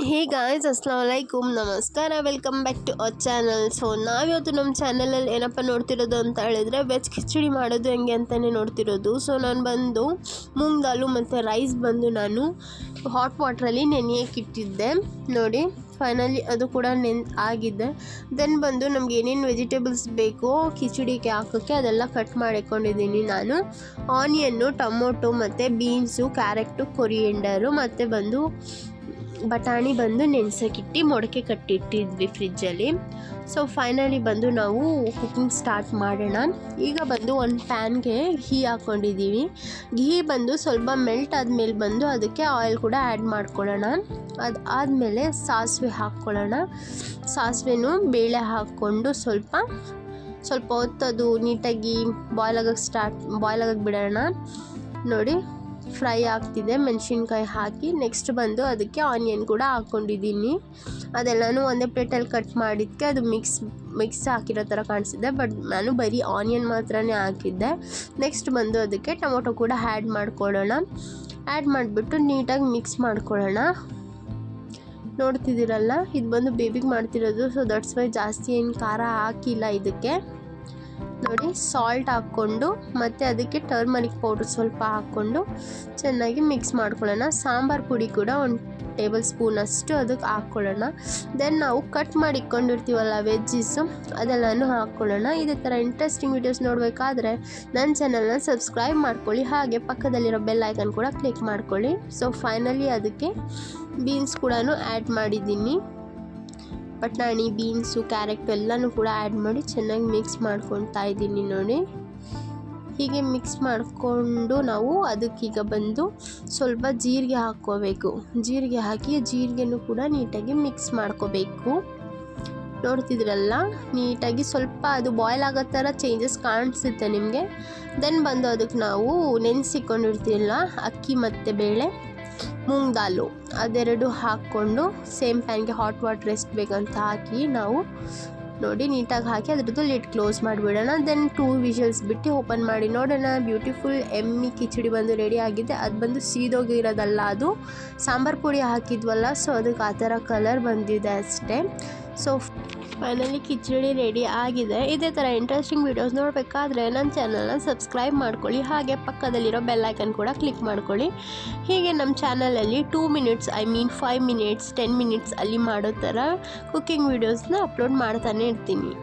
Hey guys, ಅಸ್ಸಲಾಮು ಅಲೈಕುಮ್, ನಮಸ್ಕಾರ, welcome back to our channel. So ನಾವಿವತ್ತು ನಮ್ಮ ಚಾನಲಲ್ಲಿ ಏನಪ್ಪ ನೋಡ್ತಿರೋದು ಅಂತ ಹೇಳಿದ್ರೆ ವೆಜ್ ಕಿಚಡಿ ಮಾಡೋದು ಹೆಂಗೆ ಅಂತಲೇ ನೋಡ್ತಿರೋದು. ಸೊ ನಾನು ಬಂದು ಮೂಂಗ್ ದಾಲು ಮತ್ತು ರೈಸ್ ಬಂದು ನಾನು ಹಾಟ್ ವಾಟ್ರಲ್ಲಿ ನೆನೆಯಕ್ಕೆ ಇಟ್ಟಿದ್ದೆ. ನೋಡಿ, ಫೈನಲಿ ಅದು ಕೂಡ ಆಗಿದೆ. ದೆನ್ ಬಂದು ನಮ್ಗೆ ಏನೇನು ವೆಜಿಟೇಬಲ್ಸ್ ಬೇಕೋ ಕಿಚಡಿಗೆ ಹಾಕೋಕ್ಕೆ ಅದೆಲ್ಲ ಕಟ್ ಮಾಡಿಕೊಂಡಿದ್ದೀನಿ ನಾನು. ಆನಿಯನ್ನು, ಟೊಮೊಟೊ ಮತ್ತು ಬೀನ್ಸು, ಕ್ಯಾರೆಟು, ಕೊರಿಯಂಡರು ಮತ್ತು ಬಂದು ಬಟಾಣಿ ಬಂದು ನೆನೆಸೋಕ್ಕಿಟ್ಟು ಮೊಳಕೆ ಕಟ್ಟಿಟ್ಟಿದ್ವಿ ಫ್ರಿಜ್ಜಲ್ಲಿ. ಸೊ ಫೈನಲಿ ಬಂದು ನಾವು ಕುಕಿಂಗ್ ಸ್ಟಾರ್ಟ್ ಮಾಡೋಣ. ಈಗ ಬಂದು ಒಂದು ಪ್ಯಾನ್ಗೆ ಘೀ ಹಾಕ್ಕೊಂಡಿದ್ದೀವಿ. ಘೀ ಬಂದು ಸ್ವಲ್ಪ ಮೆಲ್ಟ್ ಆದಮೇಲೆ ಬಂದು ಅದಕ್ಕೆ ಆಯಿಲ್ ಕೂಡ ಆ್ಯಡ್ ಮಾಡ್ಕೊಳ್ಳೋಣ. ಅದು ಆದಮೇಲೆ ಸಾಸಿವೆ ಹಾಕ್ಕೊಳ್ಳೋಣ. ಸಾಸಿವೆನೂ ಬೇಳೆ ಹಾಕ್ಕೊಂಡು ಸ್ವಲ್ಪ ಹೊತ್ತು ನೀಟಾಗಿ ಬಾಯ್ಲ್ ಆಗಕ್ಕೆ ಬಿಡೋಣ. ನೋಡಿ, ಫ್ರೈ ಆಗ್ತಿದೆ. ಮೆಣಸಿನ್ಕಾಯಿ ಹಾಕಿ ನೆಕ್ಸ್ಟ್ ಬಂದು ಅದಕ್ಕೆ ಆನಿಯನ್ ಕೂಡ ಹಾಕ್ಕೊಂಡಿದ್ದೀನಿ. ಅದೆಲ್ಲನೂ ಒಂದೇ ಪ್ಲೇಟಲ್ಲಿ ಕಟ್ ಮಾಡಿದ್ದಕ್ಕೆ ಅದು ಮಿಕ್ಸ್ ಹಾಕಿರೋ ಥರ ಕಾಣಿಸಿದೆ, ಬಟ್ ನಾನು ಬರೀ ಆನಿಯನ್ ಮಾತ್ರನೇ ಹಾಕಿದ್ದೆ. ನೆಕ್ಸ್ಟ್ ಬಂದು ಅದಕ್ಕೆ ಟೊಮೊಟೊ ಕೂಡ ಆ್ಯಡ್ ಮಾಡ್ಕೊಳ್ಳೋಣ. ಆ್ಯಡ್ ಮಾಡಿಬಿಟ್ಟು ನೀಟಾಗಿ ಮಿಕ್ಸ್ ಮಾಡ್ಕೊಳ್ಳೋಣ. ನೋಡ್ತಿದ್ದೀರಲ್ಲ, ಇದು ಬಂದು ಬೇಬಿಗೆ ಮಾಡ್ತಿರೋದು. ಸೊ ದಟ್ಸ್ ವೈ ಜಾಸ್ತಿ ಏನು ಖಾರ ಹಾಕಿಲ್ಲ ಇದಕ್ಕೆ. ನೋಡಿ, ಸಾಲ್ಟ್ ಹಾಕ್ಕೊಂಡು ಮತ್ತು ಅದಕ್ಕೆ ಟರ್ಮರಿಕ್ ಪೌಡ್ರ್ ಸ್ವಲ್ಪ ಹಾಕ್ಕೊಂಡು ಚೆನ್ನಾಗಿ ಮಿಕ್ಸ್ ಮಾಡ್ಕೊಳ್ಳೋಣ. ಸಾಂಬಾರು ಪುಡಿ ಕೂಡ 1 ಟೇಬಲ್ ಸ್ಪೂನ್ ಅಷ್ಟು ಅದಕ್ಕೆ ಹಾಕ್ಕೊಳ್ಳೋಣ. ದೆನ್ ನಾವು ಕಟ್ ಮಾಡಿ ಇಟ್ಕೊಂಡಿರ್ತೀವಲ್ಲ ವೆಜ್ಜೀಸು, ಅದೆಲ್ಲನೂ ಹಾಕ್ಕೊಳ್ಳೋಣ. ಇದೇ ಥರ ಇಂಟ್ರೆಸ್ಟಿಂಗ್ ವೀಡಿಯೋಸ್ ನೋಡಬೇಕಾದ್ರೆ ನನ್ನ ಚಾನಲ್ನ ಸಬ್ಸ್ಕ್ರೈಬ್ ಮಾಡ್ಕೊಳ್ಳಿ, ಹಾಗೆ ಪಕ್ಕದಲ್ಲಿರೋ ಬೆಲ್ ಐಕನ್ ಕೂಡ ಕ್ಲಿಕ್ ಮಾಡ್ಕೊಳ್ಳಿ. ಸೊ ಫೈನಲಿ ಅದಕ್ಕೆ ಬೀನ್ಸ್ ಕೂಡ ಆ್ಯಡ್ ಮಾಡಿದ್ದೀನಿ. ಬಟಾಣಿ, ಬೀನ್ಸು, ಕ್ಯಾರೆಟ್ ಎಲ್ಲನೂ ಕೂಡ ಆ್ಯಡ್ ಮಾಡಿ ಚೆನ್ನಾಗಿ ಮಿಕ್ಸ್ ಮಾಡ್ಕೊತಾ ಇದ್ದೀನಿ. ನೋಡಿ, ಹೀಗೆ ಮಿಕ್ಸ್ ಮಾಡಿಕೊಂಡು ನಾವು ಅದಕ್ಕೀಗ ಬಂದು ಸ್ವಲ್ಪ ಜೀರಿಗೆ ಹಾಕ್ಕೋಬೇಕು. ಜೀರಿಗೆ ಹಾಕಿ ಜೀರಿಗೆನೂ ಕೂಡ ನೀಟಾಗಿ ಮಿಕ್ಸ್ ಮಾಡ್ಕೋಬೇಕು. ನೋಡ್ತಿದ್ರಲ್ಲ, ನೀಟಾಗಿ ಸ್ವಲ್ಪ ಅದು ಬಾಯ್ಲ್ ಆಗೋ ಥರ ಚೇಂಜಸ್ ಕಾಣಿಸುತ್ತೆ ನಿಮಗೆ. ದೆನ್ ಬಂದು ಅದಕ್ಕೆ ನಾವು ನೆನೆಸಿಕೊಂಡಿರ್ತೀವಲ್ಲ ಅಕ್ಕಿ ಮತ್ತು ಬೇಳೆ, ಮೂಂಗ್ ದಾಲು, ಅದೆರಡು ಹಾಕ್ಕೊಂಡು ಸೇಮ್ ಪ್ಯಾನ್ಗೆ ಹಾಟ್ ವಾಟರ್ ಎಷ್ಟು ಬೇಕಂತ ಹಾಕಿ ನಾವು ನೋಡಿ ನೀಟಾಗಿ ಹಾಕಿ ಅದ್ರದ್ದು ಲಿಡ್ ಕ್ಲೋಸ್ ಮಾಡಿಬಿಡೋಣ. ದೆನ್ 2 ವಿಷಲ್ಸ್ ಬಿಟ್ಟು ಓಪನ್ ಮಾಡಿ ನೋಡೋಣ. ಬ್ಯೂಟಿಫುಲ್ ಎಮ್ಮಿ ಕಿಚಡಿ ಬಂದು ರೆಡಿ ಆಗಿದೆ. ಅದು ಬಂದು ಸೀದೋಗಿರೋದಲ್ಲ, ಅದು ಸಾಂಬಾರು ಪುಡಿ ಹಾಕಿದ್ವಲ್ಲ, ಸೊ ಅದಕ್ಕೆ ಆ ಥರ ಕಲರ್ ಬಂದಿದೆ ಅಷ್ಟೇ. ಸೊ ಫೈನಲಿ ಕಿಚಡಿ ರೆಡಿ ಆಗಿದೆ. ಇದೇ ಥರ ಇಂಟ್ರೆಸ್ಟಿಂಗ್ ವೀಡಿಯೋಸ್ ನೋಡಬೇಕಾದ್ರೆ ನನ್ನ ಚಾನಲ್ನ ಸಬ್ಸ್ಕ್ರೈಬ್ ಮಾಡ್ಕೊಳ್ಳಿ, ಹಾಗೆ ಪಕ್ಕದಲ್ಲಿರೋ ಬೆಲ್ ಐಕನ್ ಕೂಡ ಕ್ಲಿಕ್ ಮಾಡ್ಕೊಳ್ಳಿ. ಹೀಗೆ ನಮ್ಮ ಚಾನಲಲ್ಲಿ 2 ಮಿನಿಟ್ಸ್ 5 ಮಿನಿಟ್ಸ್ 10 ಮಿನಿಟ್ಸ್ ಅಲ್ಲಿ ಮಾಡೋ ಥರ ಕುಕ್ಕಿಂಗ್ ವೀಡಿಯೋಸ್ನ ಅಪ್ಲೋಡ್ ಮಾಡ್ತಾನೆ ಇರ್ತೀನಿ.